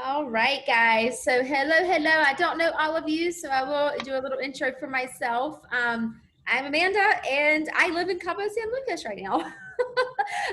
All right, guys. So hello. I don't know all of you, so I will do a little intro for myself. I'm Amanda, and I live in Cabo San Lucas right now.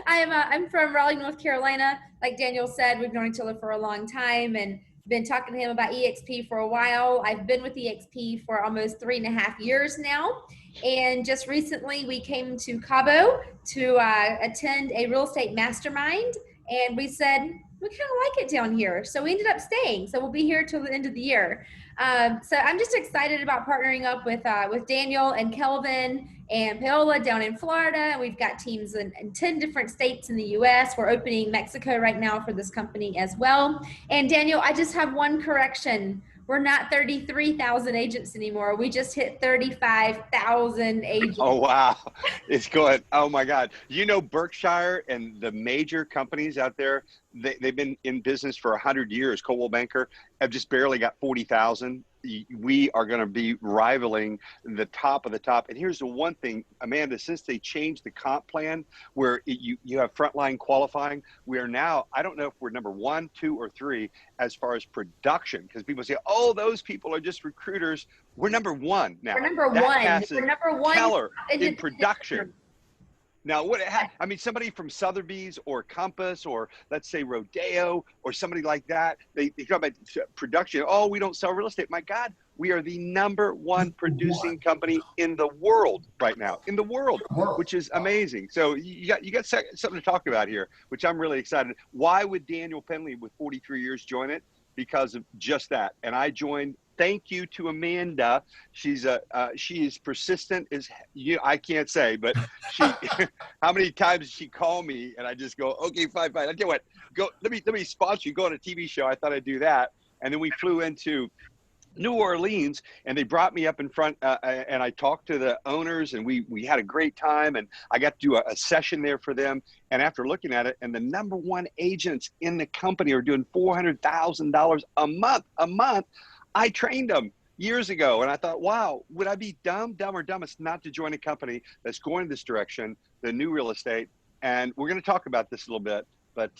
I'm from Raleigh, North Carolina. Like Daniel said, we've known each other for a long time, and been talking to him about eXp for a while. I've been with eXp for almost 3.5 years now, and just recently we came to Cabo to attend a real estate mastermind, and we said we kind of like it down here. So we ended up staying. So we'll be here till the end of the year. So I'm just excited about partnering up with Daniel and Kelvin and Paola down in Florida. We've got teams in 10 different states in the US. We're opening Mexico right now for this company as well. And Daniel, I just have one correction. We're not 33,000 agents anymore. We just hit 35,000 agents. Oh, wow. It's good. Oh, my God. You know, Berkshire and the major companies out there, they've been in business for 100 years. Coldwell Banker have just barely got 40,000. We are going to be rivaling the top of the top. And here's the one thing, Amanda, since they changed the comp plan where you have frontline qualifying, we are now, I don't know if we're number 1, 2, or 3 as far as production, because people say, oh, those people are just recruiters. We're number 1 now. We're number that one. Passes We're number one Keller in production. Now, I mean, somebody from Sotheby's or Compass or let's say Rodeo or somebody like that, they talk about production. Oh, we don't sell real estate. My God, we are the number 1 producing company in the world right now, in the world, which is amazing. So you got something to talk about here, which I'm really excited. Why would Daniel Pendley with 43 years join it? Because of just that. And I joined. Thank you to Amanda. She is persistent as I can't say, but she. How many times did she call me and I just go, okay, fine. I tell you what, go. Let me sponsor you. Go on a TV show. I thought I'd do that, and then we flew into New Orleans, and they brought me up in front, and I talked to the owners, and we had a great time, and I got to do a session there for them. And after looking at it, and the number 1 agents in the company are doing $400,000 a month. I trained them years ago, and I thought, wow, would I be dumb or dumbest not to join a company that's going this direction, the new real estate? And we're going to talk about this a little bit, but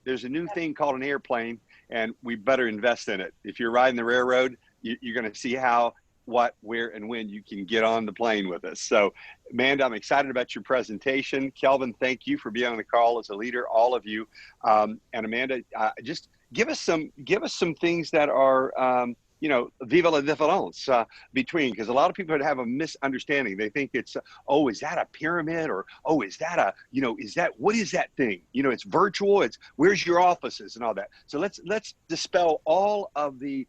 there's a new thing called an airplane, and we better invest in it. If you're riding the railroad, you're going to see how, what, where, and when you can get on the plane with us. So, Amanda, I'm excited about your presentation. Kelvin, thank you for being on the call as a leader, all of you. And Amanda, just give us some things that are, viva la difference between, because a lot of people have a misunderstanding. They think it's, oh, is that a pyramid? Or, oh, is that what is that thing? It's virtual. It's where's your offices and all that. So let's dispel all of the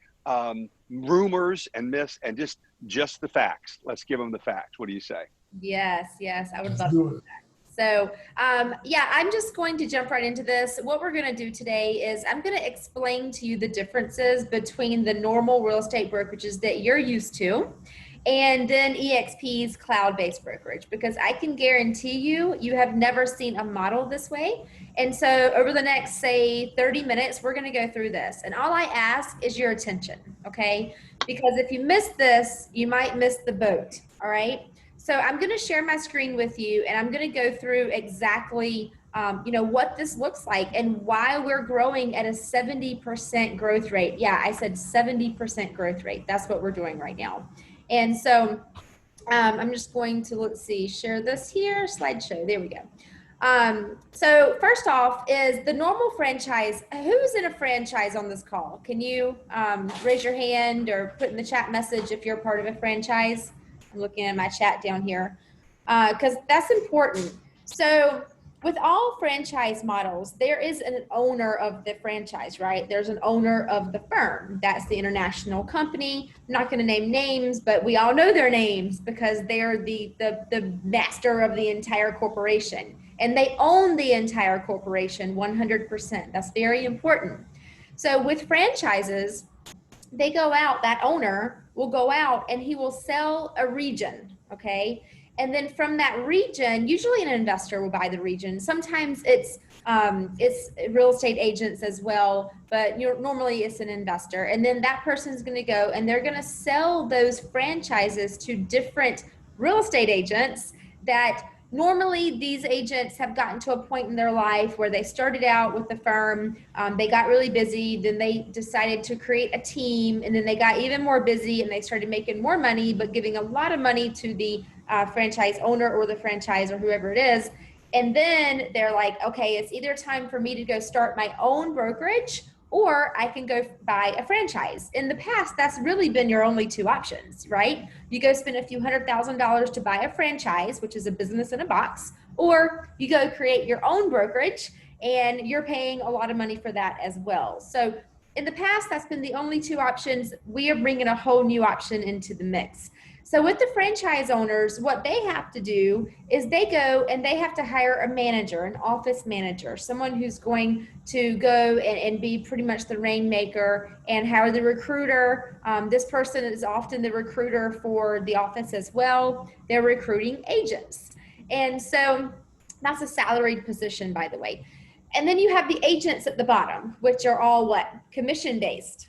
rumors and myths and just the facts. Let's give them the facts. What do you say? Yes, I would love to do that. So, I'm just going to jump right into this. What we're going to do today is I'm going to explain to you the differences between the normal real estate brokerages that you're used to and then eXp's cloud-based brokerage, because I can guarantee you have never seen a model this way. And so over the next, say, 30 minutes, we're going to go through this. And all I ask is your attention, okay? Because if you miss this, you might miss the boat, all right? So I'm going to share my screen with you, and I'm going to go through exactly, what this looks like and why we're growing at a 70% growth rate. Yeah, I said 70% growth rate. That's what we're doing right now. And so I'm just going to, share this here, slideshow. There we go. So first off is the normal franchise. Who's in a franchise on this call? Can you raise your hand or put in the chat message if you're part of a franchise? I'm looking at my chat down here because that's important. So with all franchise models, there is an owner of the franchise, right? There's an owner of the firm. That's the international company. I'm not going to name names, but we all know their names because they're the master of the entire corporation. And they own the entire corporation 100%. That's very important. So with franchises, they go out, that owner will go out and he will sell a region, okay? And then from that region, usually an investor will buy the region. Sometimes it's real estate agents as well, but normally it's an investor. And then that person's gonna go and they're gonna sell those franchises to different real estate agents that normally these agents have gotten to a point in their life where they started out with the firm, they got really busy, then they decided to create a team, and then they got even more busy and they started making more money, but giving a lot of money to the franchise owner or the franchise or whoever it is. And then they're like, okay, it's either time for me to go start my own brokerage or I can go buy a franchise. In the past, that's really been your only two options, right? You go spend a few $100,000 to buy a franchise, which is a business in a box, or you go create your own brokerage and you're paying a lot of money for that as well. So in the past, that's been the only two options. We are bringing a whole new option into the mix. So with the franchise owners, what they have to do is they go and they have to hire a manager, an office manager, someone who's going to go and be pretty much the rainmaker and hire the recruiter. This person is often the recruiter for the office as well. They're recruiting agents. And so that's a salaried position, by the way. And then you have the agents at the bottom, which are all what? Commission based.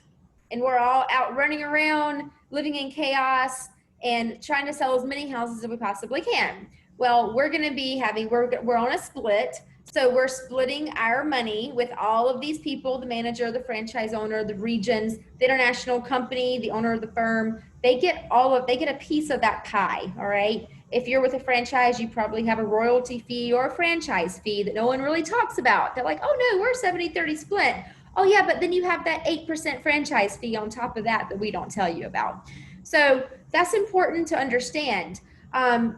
And we're all out running around, living in chaos, and trying to sell as many houses as we possibly can. Well, we're going to be having, we're on a split. So we're splitting our money with all of these people, the manager, the franchise owner, the regions, the international company, the owner of the firm. They get a piece of that pie. All right. If you're with a franchise, you probably have a royalty fee or a franchise fee that no one really talks about. They're like, oh no, we're 70-30 split. Oh yeah, but then you have that 8% franchise fee on top of that we don't tell you about. So that's important to understand.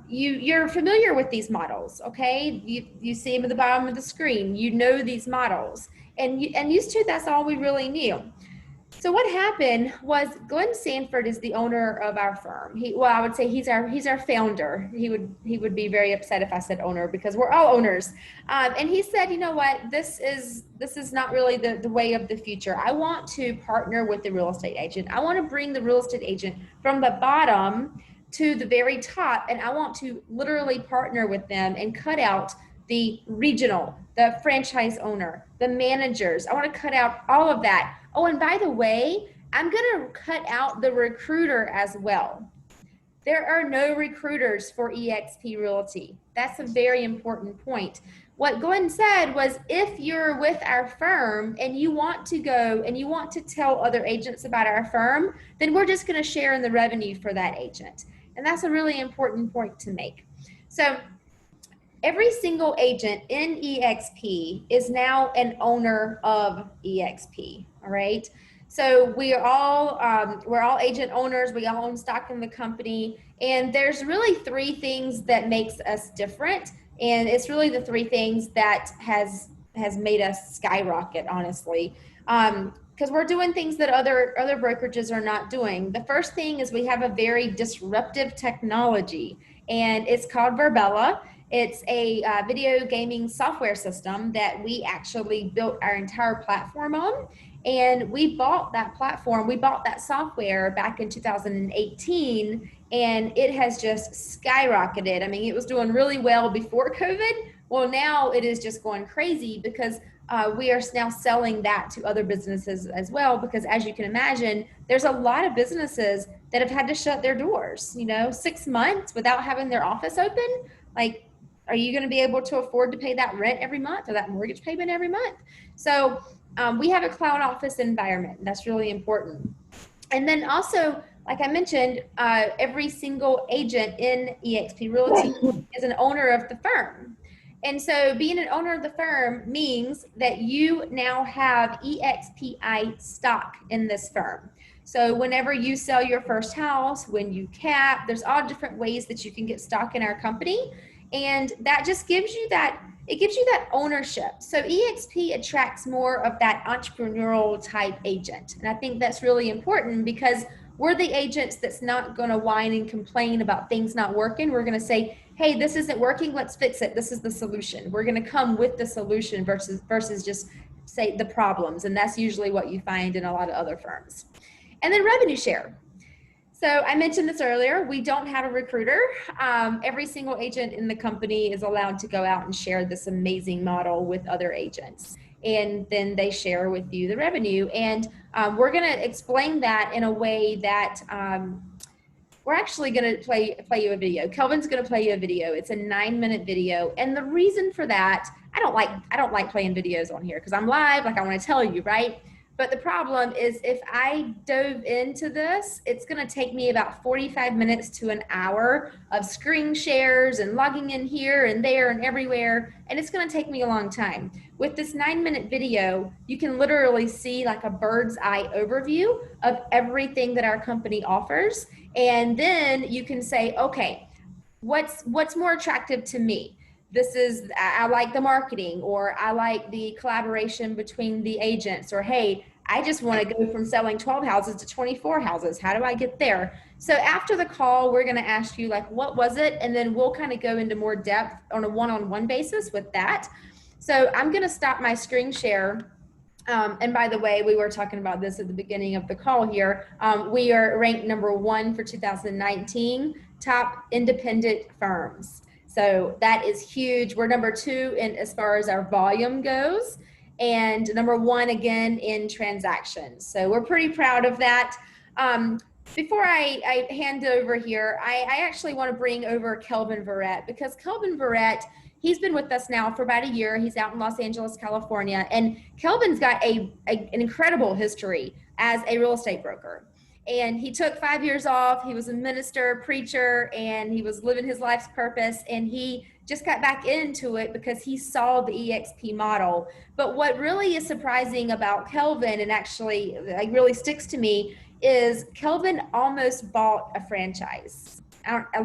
You're familiar with these models, okay? You see them at the bottom of the screen. You know these models, and used to, that's all we really knew. So what happened was Glenn Sanford is the owner of our firm. I would say he's our founder. He would be very upset if I said owner because we're all owners. And he said, you know what, this is not really the way of the future. I want to partner with the real estate agent. I want to bring the real estate agent from the bottom to the very top, and I want to literally partner with them and cut out the regional, the franchise owner, the managers. I want to cut out all of that. Oh, and by the way, I'm going to cut out the recruiter as well. There are no recruiters for eXp Realty. That's a very important point. What Glenn said was, if you're with our firm and you want to go and you want to tell other agents about our firm, then we're just going to share in the revenue for that agent. And that's a really important point to make. So every single agent in eXp is now an owner of eXp. All right. So we're all agent owners. We all own stock in the company. And there's really three things that makes us different. And it's really the three things that has made us skyrocket, honestly. Because we're doing things that other brokerages are not doing. The first thing is we have a very disruptive technology, and it's called Verbella. It's a video gaming software system that we actually built our entire platform on. And we bought that platform, we bought that software back in 2018, and it has just skyrocketed. I mean, it was doing really well before COVID. Well, now it is just going crazy because we are now selling that to other businesses as well, because as you can imagine, there's a lot of businesses that have had to shut their doors, 6 months without having their office open. Like, are you going to be able to afford to pay that rent every month or that mortgage payment every month? So we have a cloud office environment. And that's really important. And then also, like I mentioned, every single agent in eXp Realty is an owner of the firm. And so being an owner of the firm means that you now have EXPI stock in this firm. So whenever you sell your first house, when you cap, there's all different ways that you can get stock in our company. And that just gives you that, it gives you that ownership. So eXp attracts more of that entrepreneurial type agent. And I think that's really important because we're the agents that's not going to whine and complain about things not working. We're going to say, hey, this isn't working, let's fix it. This is the solution. We're going to come with the solution versus just say the problems. And that's usually what you find in a lot of other firms. And then revenue share. So I mentioned this earlier, we don't have a recruiter. Every single agent in the company is allowed to go out and share this amazing model with other agents. And then they share with you the revenue. And we're going to explain that in a way that we're actually going to play you a video. Kelvin's going to play you a video. It's a 9-minute video. And the reason for that, I don't like playing videos on here because I'm live, like I want to tell you, right? But the problem is if I dove into this, it's going to take me about 45 minutes to an hour of screen shares and logging in here and there and everywhere. And it's going to take me a long time. With this 9-minute video, you can literally see like a bird's eye overview of everything that our company offers. And then you can say, okay, what's more attractive to me? This is, I like the marketing, or I like the collaboration between the agents, or hey, I just want to go from selling 12 houses to 24 houses. How do I get there? So after the call, we're going to ask you like, what was it? And then we'll kind of go into more depth on a one-on-one basis with that. So I'm going to stop my screen share. And by the way, we were talking about this at the beginning of the call here. We are ranked #1 for 2019 top independent firms. So that is huge. We're #2 in as far as our volume goes, and #1 again in transactions. So we're pretty proud of that. Before I hand over here, I actually want to bring over Kelvin Verrett, because Kelvin Verrett, he's been with us now for about a year. He's out in Los Angeles, California, and Kelvin's got an incredible history as a real estate broker. And he took 5 years off. He was a minister, preacher, and he was living his life's purpose. And he just got back into it because he saw the eXp model. But what really is surprising about Kelvin, and actually like really sticks to me, is Kelvin almost bought a franchise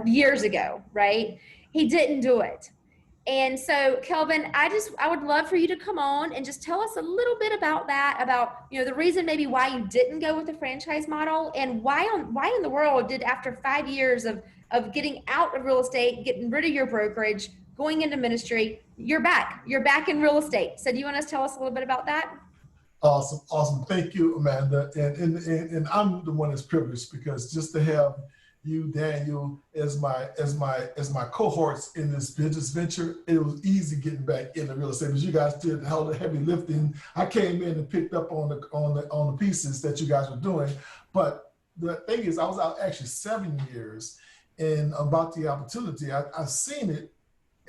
years ago, right? He didn't do it. And so, Kelvin, I would love for you to come on and just tell us a little bit about that, about, you know, the reason maybe why you didn't go with the franchise model, and why in the world did, after 5 years of getting out of real estate, getting rid of your brokerage, going into ministry, you're back in real estate. So do you want to tell us a little bit about that? Awesome. Thank you, Amanda. And I'm the one that's privileged, because just to have you, Daniel, as my cohorts in this business venture, it was easy getting back into real estate, because you guys did all the heavy lifting. I came in and picked up on the pieces that you guys were doing. But the thing is, I was out actually 7 years, and about the opportunity, I seen it,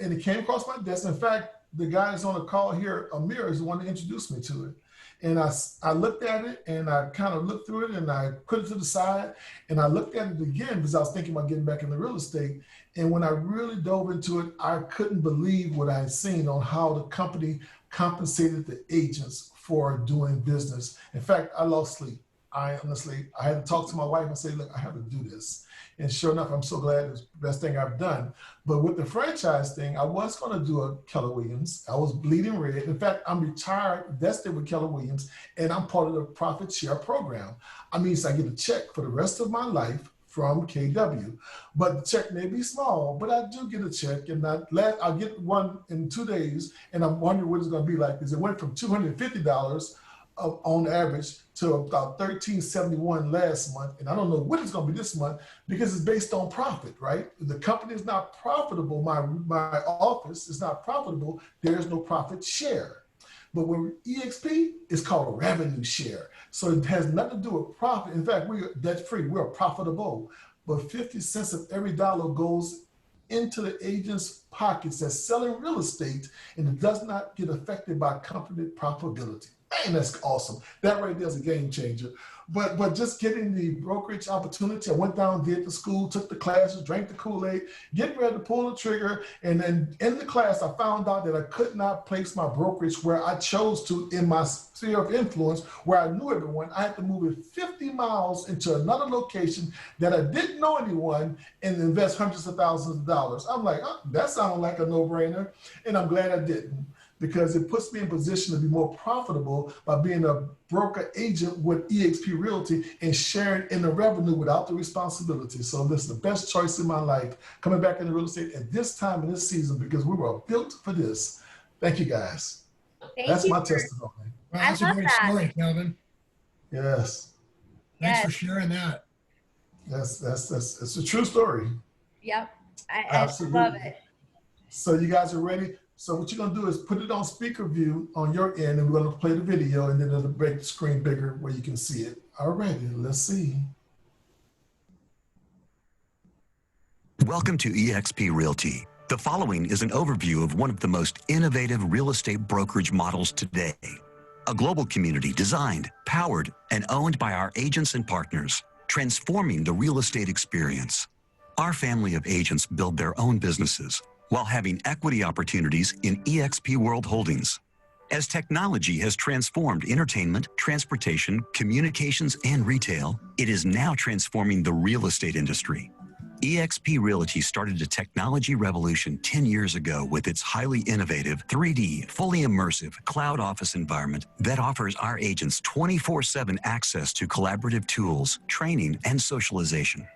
and it came across my desk. In fact, the guy that's on the call here, Amir, is the one that introduced me to it. And I looked at it, and I kind of looked through it, and I put it to the side, and I looked at it again because I was thinking about getting back into real estate. And when I really dove into it, I couldn't believe what I had seen on how the company compensated the agents for doing business. In fact, I lost sleep. I had to talk to my wife and say, look, I have to do this. And sure enough, I'm so glad it's the best thing I've done. But with the franchise thing, I was going to do a Keller Williams. I was bleeding red. In fact, I'm retired, vested with Keller Williams, and I'm part of the profit share program. I mean, so I get a check for the rest of my life from KW. But the check may be small, but I do get a check, and I'll get one in 2 days, and I'm wondering what it's going to be like, because it went from $250 on average to about $1,371 last month. And I don't know what it's going to be this month, because it's based on profit, right? If the company is not profitable, my office is not profitable, there's no profit share. But when eXp is called a revenue share. So it has nothing to do with profit. In fact, we're debt free, we're profitable. But 50 cents of every dollar goes into the agent's pockets that's selling real estate, and it does not get affected by company profitability. Man, that's awesome. That right there is a game changer. But just getting the brokerage opportunity, I went down, did the school, took the classes, drank the Kool-Aid, getting ready to pull the trigger. And then in the class, I found out that I could not place my brokerage where I chose to in my sphere of influence, where I knew everyone. I had to move it 50 miles into another location that I didn't know anyone, and invest hundreds of thousands of dollars. I'm like, oh, that sounds like a no-brainer. And I'm glad I didn't, because it puts me in position to be more profitable by being a broker agent with eXp Realty and sharing in the revenue without the responsibility. So this is the best choice in my life, coming back into real estate at this time in this season, because we were built for this. Thank you, guys. That's my testimony. Well, that's a great story, Kelvin. Yes. Thanks for sharing that. That's it's a true story. Yep. I love it. So you guys are ready? So what you're gonna do is put it on speaker view on your end, and we're gonna play the video, and then it'll make the screen bigger where you can see it. All righty, let's see. Welcome to eXp Realty. The following is an overview of one of the most innovative real estate brokerage models today. A global community designed, powered, and owned by our agents and partners, transforming the real estate experience. Our family of agents build their own businesses while having equity opportunities in eXp World Holdings. As technology has transformed entertainment, transportation, communications, and retail, it is now transforming the real estate industry. eXp Realty started a technology revolution 10 years ago with its highly innovative 3D, fully immersive cloud office environment that offers our agents 24/7 access to collaborative tools, training, and socialization.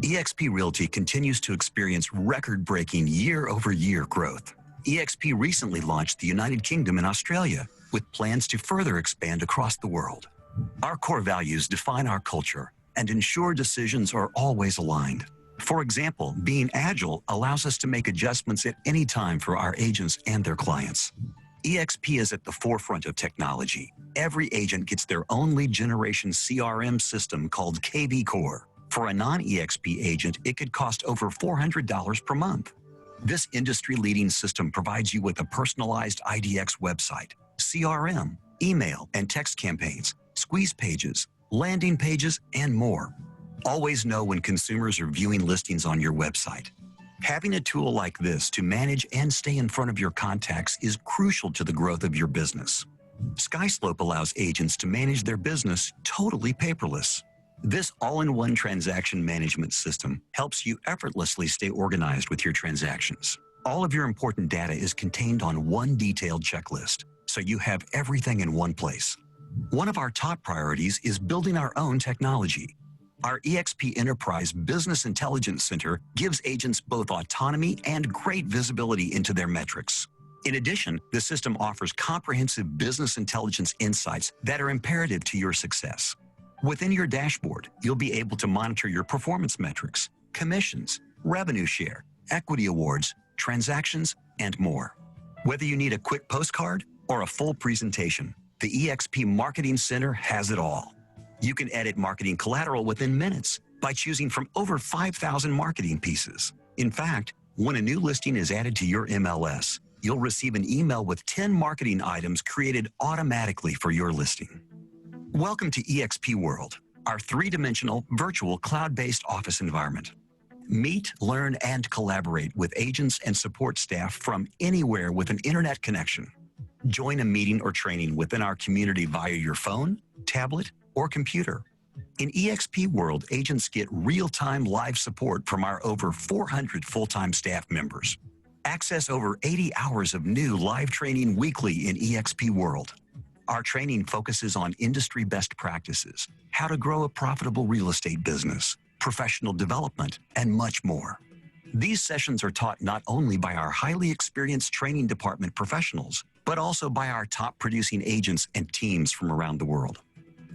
eXp Realty continues to experience record-breaking year-over-year growth. eXp recently launched the United Kingdom and Australia with plans to further expand across the world. Our core values define our culture and ensure decisions are always aligned. For example, being agile allows us to make adjustments at any time for our agents and their clients. eXp is at the forefront of technology. Every agent gets their own lead generation CRM system called KV Core. For a non-eXp agent, it could cost over $400 per month. This industry-leading system provides you with a personalized IDX website, CRM, email and text campaigns, squeeze pages, landing pages, and more. Always know when consumers are viewing listings on your website. Having a tool like this to manage and stay in front of your contacts is crucial to the growth of your business. SkySlope allows agents to manage their business totally paperless. This all-in-one transaction management system helps you effortlessly stay organized with your transactions. All of your important data is contained on one detailed checklist, so you have everything in one place. One of our top priorities is building our own technology. Our eXp Enterprise Business Intelligence Center gives agents both autonomy and great visibility into their metrics. In addition, the system offers comprehensive business intelligence insights that are imperative to your success. Within your dashboard, you'll be able to monitor your performance metrics, commissions, revenue share, equity awards, transactions, and more. Whether you need a quick postcard or a full presentation, the eXp Marketing Center has it all. You can edit marketing collateral within minutes by choosing from over 5,000 marketing pieces. In fact, when a new listing is added to your MLS, you'll receive an email with 10 marketing items created automatically for your listing. Welcome to eXp World, our three-dimensional virtual cloud-based office environment. Meet, learn, and collaborate with agents and support staff from anywhere with an internet connection. Join a meeting or training within our community via your phone, tablet, or computer. In eXp World, agents get real-time live support from our over 400 full-time staff members. Access over 80 hours of new live training weekly in eXp World. Our training focuses on industry best practices, how to grow a profitable real estate business, professional development, and much more. These sessions are taught not only by our highly experienced training department professionals, but also by our top producing agents and teams from around the world.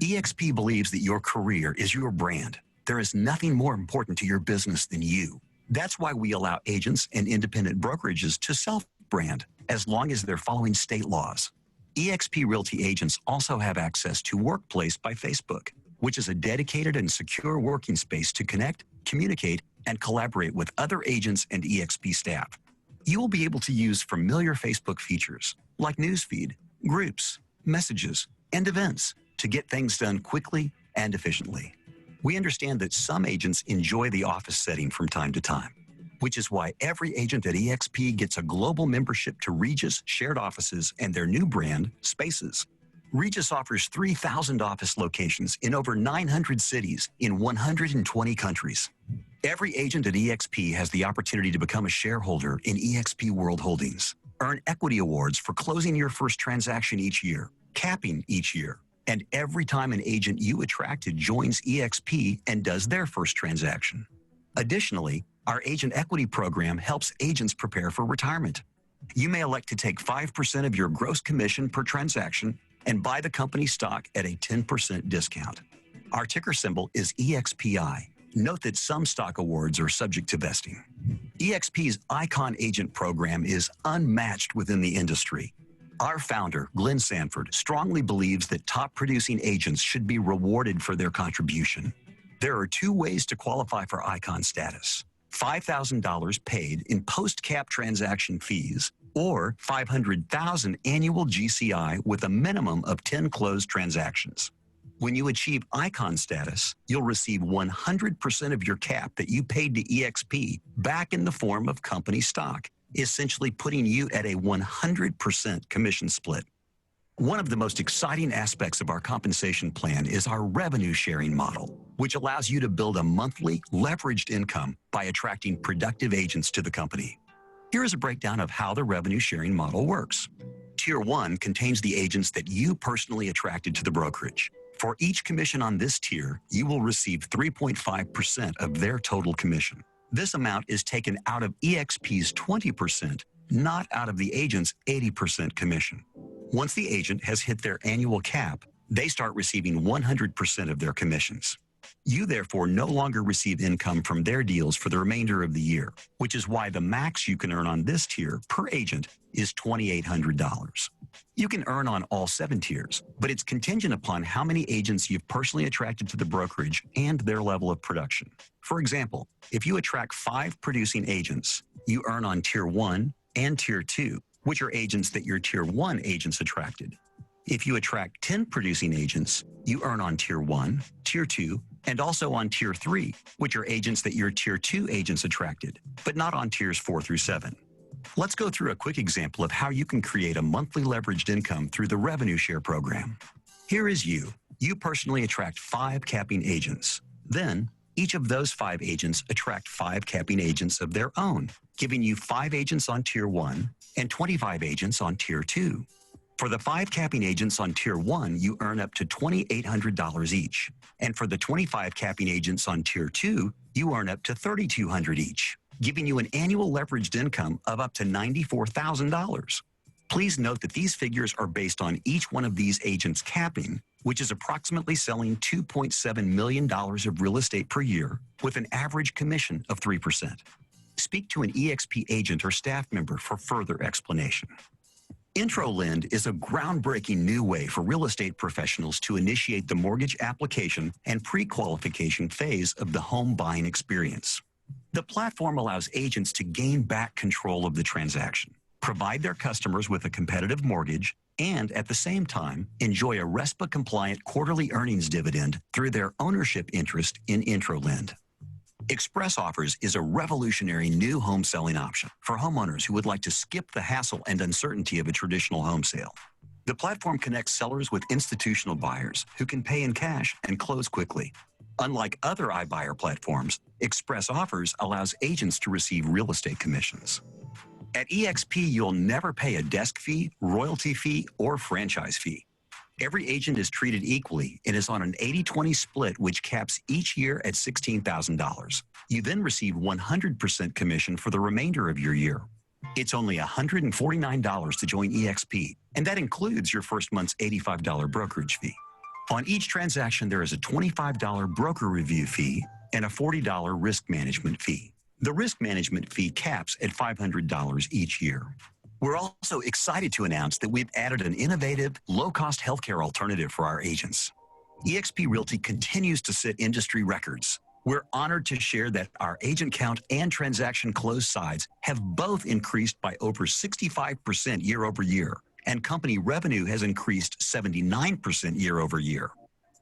eXp believes that your career is your brand. There is nothing more important to your business than you. That's why we allow agents and independent brokerages to self-brand as long as they're following state laws. eXp Realty agents also have access to Workplace by Facebook, which is a dedicated and secure working space to connect, communicate, and collaborate with other agents and eXp staff. You will be able to use familiar Facebook features like Newsfeed, Groups, Messages, and Events to get things done quickly and efficiently. We understand that some agents enjoy the office setting from time to time, which is why every agent at eXp gets a global membership to Regus Shared Offices and their new brand, Spaces. Regus offers 3,000 office locations in over 900 cities in 120 countries. Every agent at eXp has the opportunity to become a shareholder in eXp World Holdings. Earn equity awards for closing your first transaction each year, capping each year, and every time an agent you attracted joins eXp and does their first transaction. Additionally, our agent equity program helps agents prepare for retirement. You may elect to take 5% of your gross commission per transaction and buy the company stock at a 10% discount. Our ticker symbol is EXPI. Note that some stock awards are subject to vesting. eXp's Icon Agent program is unmatched within the industry. Our founder, Glenn Sanford, strongly believes that top producing agents should be rewarded for their contribution. There are two ways to qualify for Icon status. $5,000 paid in post-cap transaction fees, or $500,000 annual GCI with a minimum of 10 closed transactions. When you achieve icon status, you'll receive 100% of your cap that you paid to eXp back in the form of company stock, essentially putting you at a 100% commission split. One of the most exciting aspects of our compensation plan is our revenue sharing model, which allows you to build a monthly leveraged income by attracting productive agents to the company. Here is a breakdown of how the revenue sharing model works. Tier 1 contains the agents that you personally attracted to the brokerage. For each commission on this tier, you will receive 3.5% of their total commission. This amount is taken out of eXp's 20%, not out of the agent's 80% commission. Once the agent has hit their annual cap, they start receiving 100% of their commissions. You therefore no longer receive income from their deals for the remainder of the year, which is why the max you can earn on this tier per agent is $2,800. You can earn on all 7 tiers, but it's contingent upon how many agents you've personally attracted to the brokerage and their level of production. For example, if you attract 5 producing agents, you earn on Tier 1 and Tier 2, which are agents that your Tier 1 agents attracted. If you attract 10 producing agents, you earn on Tier 1, Tier 2, and also on Tier 3, which are agents that your Tier 2 agents attracted, but not on Tiers 4 through 7. Let's go through a quick example of how you can create a monthly leveraged income through the revenue share program. Here is you. You personally attract 5 capping agents. Then, each of those 5 agents attract 5 capping agents of their own, giving you 5 agents on Tier 1 and 25 agents on Tier 2. For the 5 capping agents on Tier 1, you earn up to $2,800 each. And for the 25 capping agents on Tier 2, you earn up to $3,200 each, giving you an annual leveraged income of up to $94,000. Please note that these figures are based on each one of these agents' capping, which is approximately selling $2.7 million of real estate per year with an average commission of 3%. Speak to an eXp agent or staff member for further explanation. IntroLend is a groundbreaking new way for real estate professionals to initiate the mortgage application and pre-qualification phase of the home buying experience. The platform allows agents to gain back control of the transaction, provide their customers with a competitive mortgage, and at the same time, enjoy a RESPA-compliant quarterly earnings dividend through their ownership interest in IntroLend. Express Offers is a revolutionary new home selling option for homeowners who would like to skip the hassle and uncertainty of a traditional home sale. The platform connects sellers with institutional buyers who can pay in cash and close quickly. Unlike other iBuyer platforms, Express Offers allows agents to receive real estate commissions. At eXp, you'll never pay a desk fee, royalty fee, or franchise fee. Every agent is treated equally and is on an 80-20 split, which caps each year at $16,000. You then receive 100% commission for the remainder of your year. It's only $149 to join eXp, and that includes your first month's $85 brokerage fee. On each transaction, there is a $25 broker review fee and a $40 risk management fee. The risk management fee caps at $500 each year. We're also excited to announce that we've added an innovative, low-cost healthcare alternative for our agents. eXp Realty continues to set industry records. We're honored to share that our agent count and transaction close sides have both increased by over 65% year over year, and company revenue has increased 79% year over year.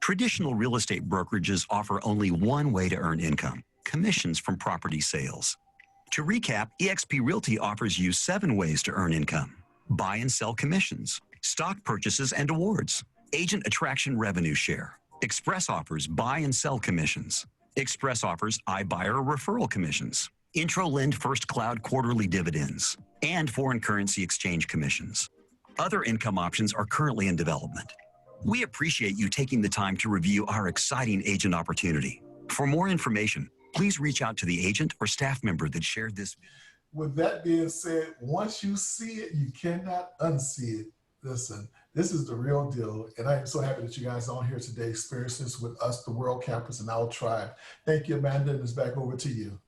Traditional real estate brokerages offer only one way to earn income: commissions from property sales. To recap, eXp Realty offers you 7 ways to earn income: buy and sell commissions, stock purchases and awards, agent attraction revenue share, Express Offers buy and sell commissions, Express Offers iBuyer referral commissions, IntroLend First Cloud quarterly dividends, and foreign currency exchange commissions. Other income options are currently in development. We appreciate you taking the time to review our exciting agent opportunity. For more information, please reach out to the agent or staff member that shared this. With that being said, once you see it, you cannot unsee it. Listen, this is the real deal. And I am so happy that you guys are on here today experiencing this with us, the World Campus and our tribe. Thank you, Amanda, and it's back over to you.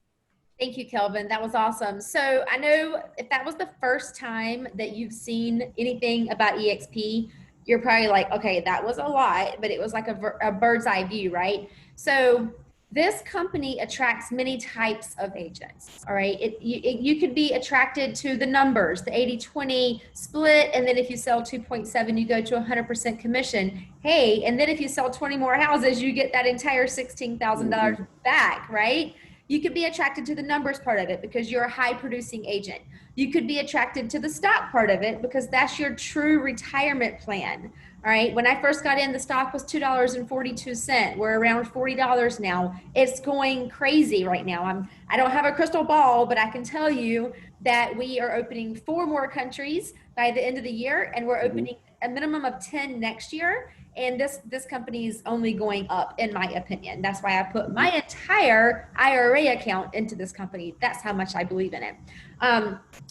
Thank you, Kelvin. That was awesome. So I know if that was the first time that you've seen anything about eXp, you're probably like, okay, that was a lot, but it was like a bird's eye view, right? So This company attracts many types of agents. All right. You could be attracted to the numbers, the 80-20 split. And then if you sell 2.7, you go to 100% commission. Hey, and then if you sell 20 more houses, you get that entire $16,000 back, right? You could be attracted to the numbers part of it because you're a high producing agent. You could be attracted to the stock part of it because that's your true retirement plan. All right. When I first got in, the stock was $2.42. We're around $40 now. It's going crazy right now. I don't have a crystal ball, but I can tell you that we are opening 4 more countries by the end of the year, and we're opening a minimum of 10 next year. And this company is only going up, in my opinion. That's why I put my entire IRA account into this company. That's how much I believe in it.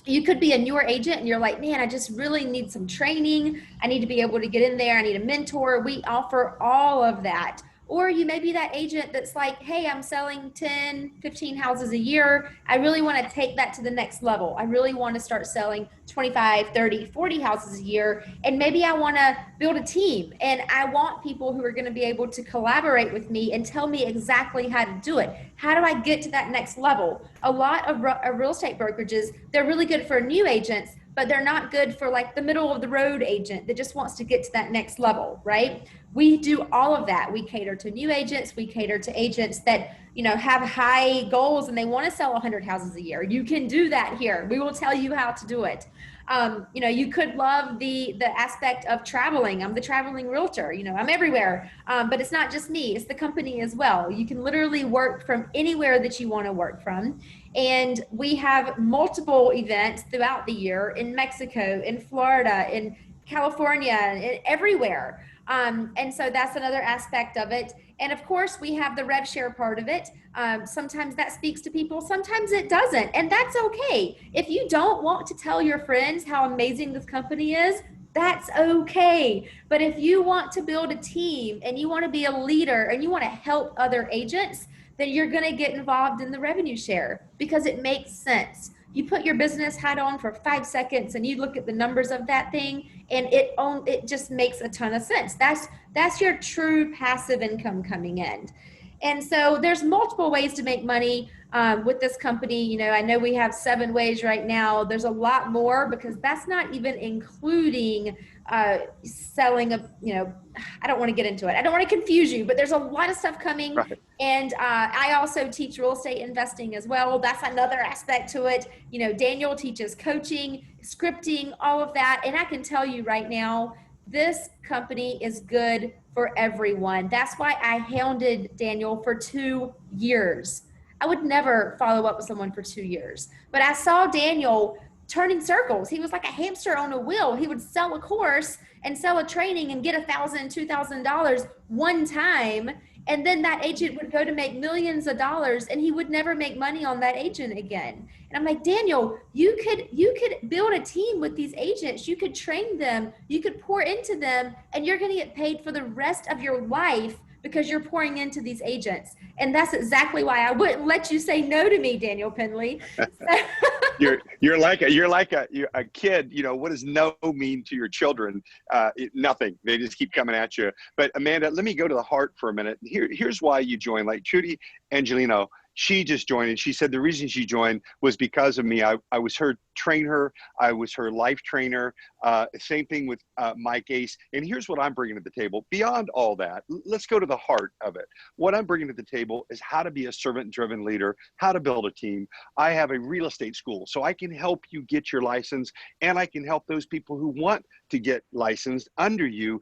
You could be a newer agent and you're like, man, I just really need some training. I need to be able to get in there. I need a mentor. We offer all of that. Or you may be that agent that's like, hey, I'm selling 10, 15 houses a year. I really want to take that to the next level. I really want to start selling 25, 30, 40 houses a year. And maybe I want to build a team. And I want people who are going to be able to collaborate with me and tell me exactly how to do it. How do I get to that next level? A lot of real estate brokerages, they're really good for new agents, but they're not good for like the middle of the road agent that just wants to get to that next level, right? We do all of that. We cater to new agents. We cater to agents that, have high goals and they want to sell 100 houses a year. You can do that here. We will tell you how to do it. You could love the aspect of traveling. I'm the traveling realtor. I'm everywhere. But it's not just me. It's the company as well. You can literally work from anywhere that you want to work from. And we have multiple events throughout the year in Mexico, in Florida, in California, everywhere. And so that's another aspect of it. And of course, we have the rev share part of it. Sometimes that speaks to people, sometimes it doesn't. And that's okay. If you don't want to tell your friends how amazing this company is, that's okay. But if you want to build a team and you want to be a leader and you want to help other agents, then you're going to get involved in the revenue share because it makes sense. You put your business hat on for 5 seconds and you look at the numbers of that thing and it just makes a ton of sense. That's your true passive income coming in. And so there's multiple ways to make money with this company. I know we have 7 ways right now. There's a lot more because that's not even including selling I don't want to get into it. I don't want to confuse you, but there's a lot of stuff coming. Right. And I also teach real estate investing as well. That's another aspect to it. Daniel teaches coaching, scripting, all of that. And I can tell you right now, this company is good for everyone. That's why I hounded Daniel for 2 years. I would never follow up with someone for 2 years. But I saw Daniel turning circles. He was like a hamster on a wheel. He would sell a course and sell a training and get $1,000, $2,000 one time. And then that agent would go to make millions of dollars and he would never make money on that agent again. And I'm like, Daniel, you could build a team with these agents. You could train them. You could pour into them and you're going to get paid for the rest of your life because you're pouring into these agents. And that's exactly why I wouldn't let you say no to me, Daniel Pendley. You're like a kid. What does no mean to your children? Nothing. They just keep coming at you. But Amanda, let me go to the heart for a minute. Here's why you joined. Like Trudy Angelino, she just joined and she said the reason she joined was because of me. I was her trainer. I was her life trainer. Same thing with Mike Ace. And here's what I'm bringing to the table. Beyond all that, let's go to the heart of it. What I'm bringing to the table is how to be a servant-driven leader, how to build a team. I have a real estate school, so I can help you get your license, and I can help those people who want to get licensed under you,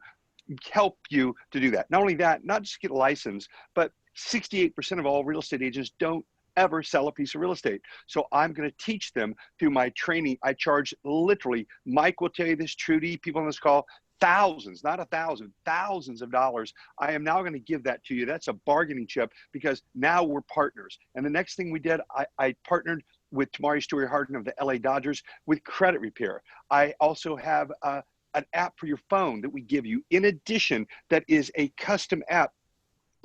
help you to do that. Not only that, not just get a license, but 68% of all real estate agents don't ever sell a piece of real estate. So I'm going to teach them through my training. I charge literally, Mike will tell you this, Trudy, people on this call, thousands, not 1,000, thousands of dollars. I am now going to give that to you. That's a bargaining chip because now we're partners. And the next thing we did, I partnered with Tamari Story-Harden of the LA Dodgers with credit repair. I also have an app for your phone that we give you. In addition, that is a custom app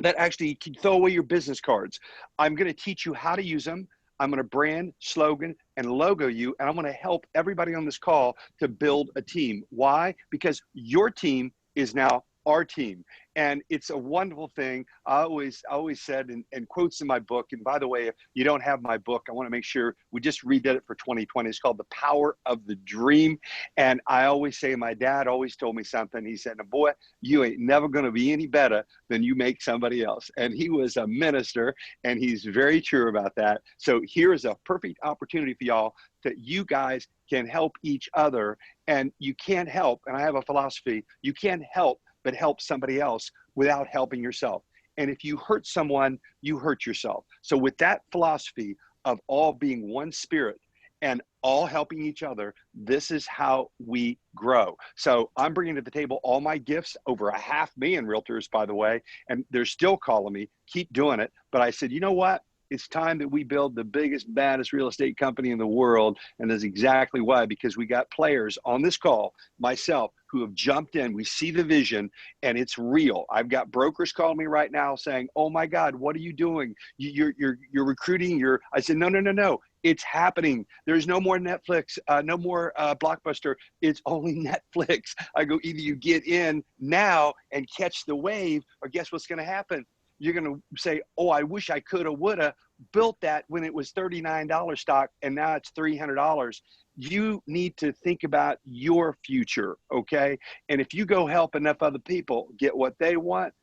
that actually can throw away your business cards. I'm going to teach you how to use them. I'm going to brand, slogan, and logo you, and I'm going to help everybody on this call to build a team. Why? Because your team is now our team. And it's a wonderful thing. I always said, and quotes in my book, and by the way, if you don't have my book, I want to make sure we just redid it for 2020. It's called The Power of the Dream. And I always say, my dad always told me something. He said, boy, you ain't never going to be any better than you make somebody else. And he was a minister, and he's very true about that. So here's a perfect opportunity for y'all that you guys can help each other. And you can't help, and I have a philosophy, you can't help but help somebody else without helping yourself. And if you hurt someone, you hurt yourself. So with that philosophy of all being one spirit and all helping each other, this is how we grow. So I'm bringing to the table all my gifts, over 500,000 realtors, by the way, and they're still calling me, keep doing it. But I said, you know what? It's time that we build the biggest, baddest real estate company in the world. And that's exactly why, because we got players on this call, myself, who have jumped in. We see the vision, and it's real. I've got brokers calling me right now saying, oh my God, what are you doing? You're recruiting. I said, no. It's happening. There's no more Netflix, no more Blockbuster. It's only Netflix. I go, either you get in now and catch the wave, or guess what's going to happen? You're going to say, oh, I wish I could have, would have built that when it was $39 stock and now it's $300. You need to think about your future, okay? And if you go help enough other people get what they want,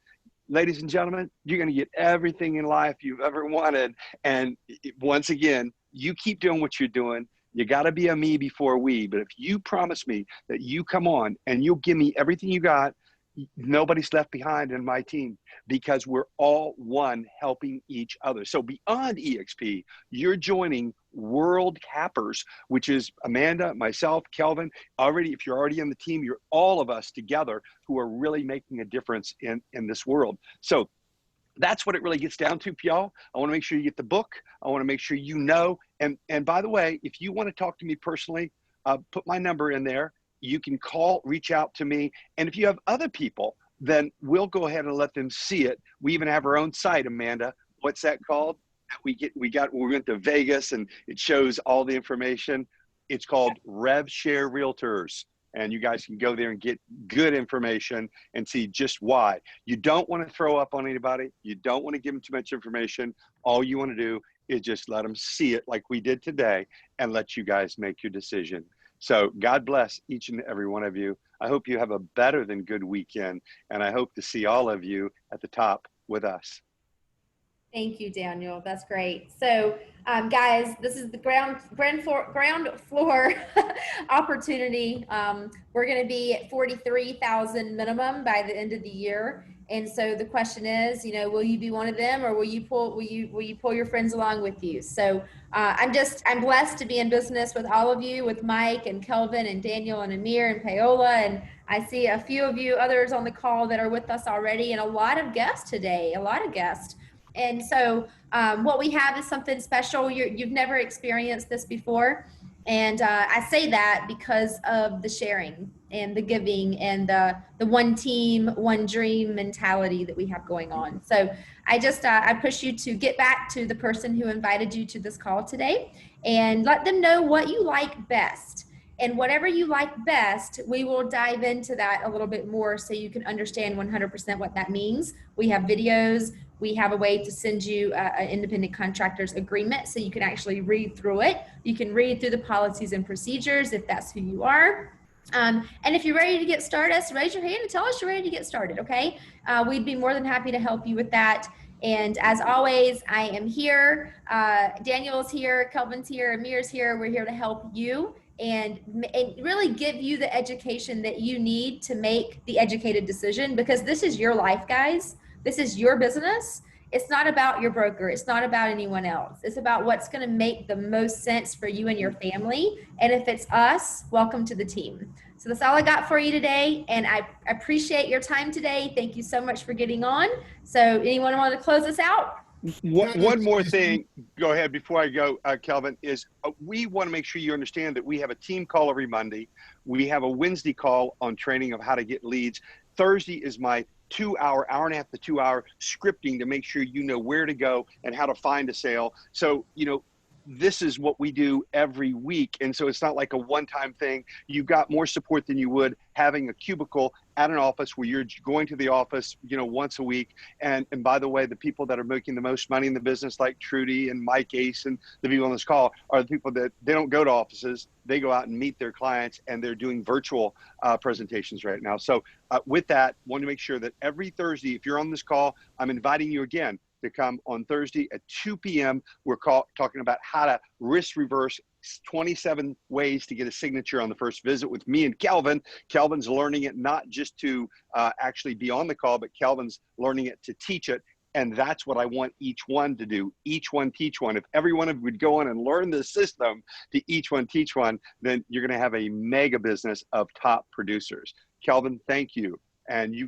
ladies and gentlemen, you're going to get everything in life you've ever wanted. And once again, you keep doing what you're doing. You got to be a me before we. But if you promise me that you come on and you'll give me everything you got, nobody's left behind in my team, because we're all one, helping each other. So beyond eXp, you're joining World Cappers, which is Amanda, myself, Kelvin. Already, if you're already in the team, you're all of us together who are really making a difference in this world. So that's what it really gets down to, y'all. I want to make sure you get the book. I want to make sure you know. And by the way, if you want to talk to me personally, put my number in there. You can call, reach out to me. And if you have other people, then we'll go ahead and let them see it. We even have our own site, Amanda. What's that called? We went to Vegas and it shows all the information. It's called Rev Share Realtors. And you guys can go there and get good information and see just why. You don't want to throw up on anybody. You don't want to give them too much information. All you want to do is just let them see it like we did today and let you guys make your decision. So God bless each and every one of you. I hope you have a better than good weekend, and I hope to see all of you at the top with us. Thank you, Daniel. That's great. So, guys, this is the ground floor opportunity. We're going to be at 43,000 minimum by the end of the year. And so the question is, will you be one of them, or will you pull your friends along with you? So I'm blessed to be in business with all of you, with Mike and Kelvin and Daniel and Amir and Paola. And I see a few of you others on the call that are with us already, and a lot of guests today, And so what we have is something special. You've never experienced this before. And I say that because of the sharing and the giving and the one team, one dream mentality that we have going on. So I push you to get back to the person who invited you to this call today and let them know what you like best. And whatever you like best, we will dive into that a little bit more so you can understand 100% what that means. We have videos. We have a way to send you an independent contractor's agreement so you can actually read through it. You can read through the policies and procedures if that's who you are. And if you're ready to get started, raise your hand and tell us you're ready to get started, okay? We'd be more than happy to help you with that. And as always, I am here. Daniel's here, Kelvin's here, Amir's here. We're here to help you and really give you the education that you need to make the educated decision, because this is your life, guys. This is your business. It's not about your broker. It's not about anyone else. It's about what's going to make the most sense for you and your family. And if it's us, welcome to the team. So that's all I got for you today. And I appreciate your time today. Thank you so much for getting on. So anyone want to close us out? One more thing, go ahead before I go, Kelvin, is we want to make sure you understand that we have a team call every Monday. We have a Wednesday call on training of how to get leads. Thursday is my 2 hour, hour and a half to 2 hour scripting to make sure you know where to go and how to find a sale. So, this is what we do every week. And so it's not like a one-time thing. You've got more support than you would having a cubicle at an office where you're going to the office, you know, once a week. And by the way, the people that are making the most money in the business, like Trudy and Mike Ace and the people on this call, are the people that they don't go to offices. They go out and meet their clients, and they're doing virtual presentations right now. So with that, want to make sure that every Thursday, if you're on this call, I'm inviting you again to come on Thursday at 2 p.m. We're talking about how to risk reverse 27 ways to get a signature on the first visit with me and Kelvin. Kelvin's learning it not just to actually be on the call, but Kelvin's learning it to teach it. And that's what I want each one to do. Each one teach one. If everyone would go on and learn the system to each one teach one, then you're going to have a mega business of top producers. Kelvin, thank you. And you